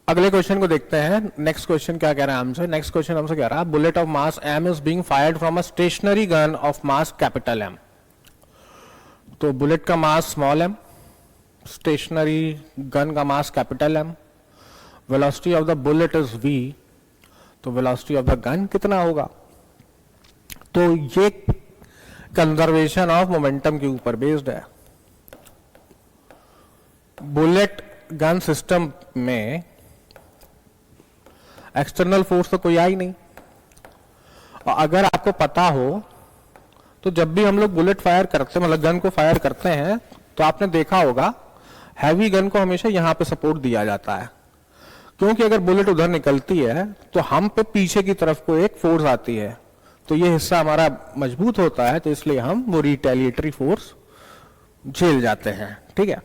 अगले क्वेश्चन को देखते हैं। नेक्स्ट क्वेश्चन क्या कह रहा है हमसे? नेक्स्ट क्वेश्चन हमसे कह रहा है bullet of mass m is being fired from a stationary gun of mass capital M। तो बुलेट का mass small m, stationary gun का mass capital M, velocity of the bullet is v, तो velocity of the gun कितना होगा? तो ये conservation of momentum के ऊपर बेस्ड है। बुलेट गन सिस्टम में एक्सटर्नल फोर्स तो कोई आ ही नहीं, और अगर आपको पता हो तो जब भी हम लोग बुलेट फायर करते हैं, मतलब गन को फायर करते हैं, तो आपने देखा होगा हैवी गन को हमेशा यहां पे सपोर्ट दिया जाता है, क्योंकि अगर बुलेट उधर निकलती है तो हम पे पीछे की तरफ को एक फोर्स आती है, तो ये हिस्सा हमारा मजबूत होता है, तो इसलिए हम वो रिटेलिएटरी फोर्स झेल जाते हैं। ठीक है,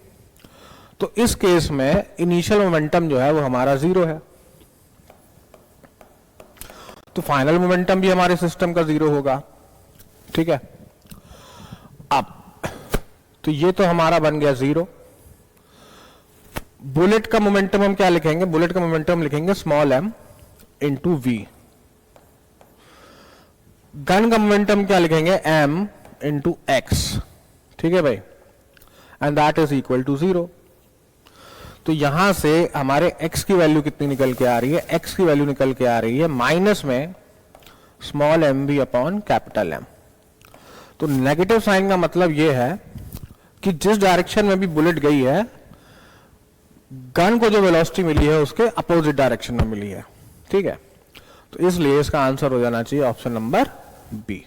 तो इस केस में इनिशियल मोमेंटम जो है वो हमारा 0 है, तो फाइनल मोमेंटम भी हमारे सिस्टम का 0 होगा। ठीक है, अब तो ये तो हमारा बन गया 0। बुलेट का मोमेंटम हम क्या लिखेंगे? बुलेट का मोमेंटम लिखेंगे small m into v। Gun का मोमेंटम क्या लिखेंगे? m into x। ठीक है भाई, and that is equal to 0। तो यहां से हमारे x की वैल्यू कितनी निकल के आ रही है? x की वैल्यू निकल के आ रही है माइनस में small M V upon capital M। तो नेगेटिव साइन का मतलब यह है कि जिस डायरेक्शन में भी बुलेट गई है, गन को जो वेलोसिटी मिली है उसके अपोजिट डायरेक्शन में मिली है। ठीक है, तो इसलिए इसका आंसर हो जाना चाहिए ऑप्शन नंबर बी।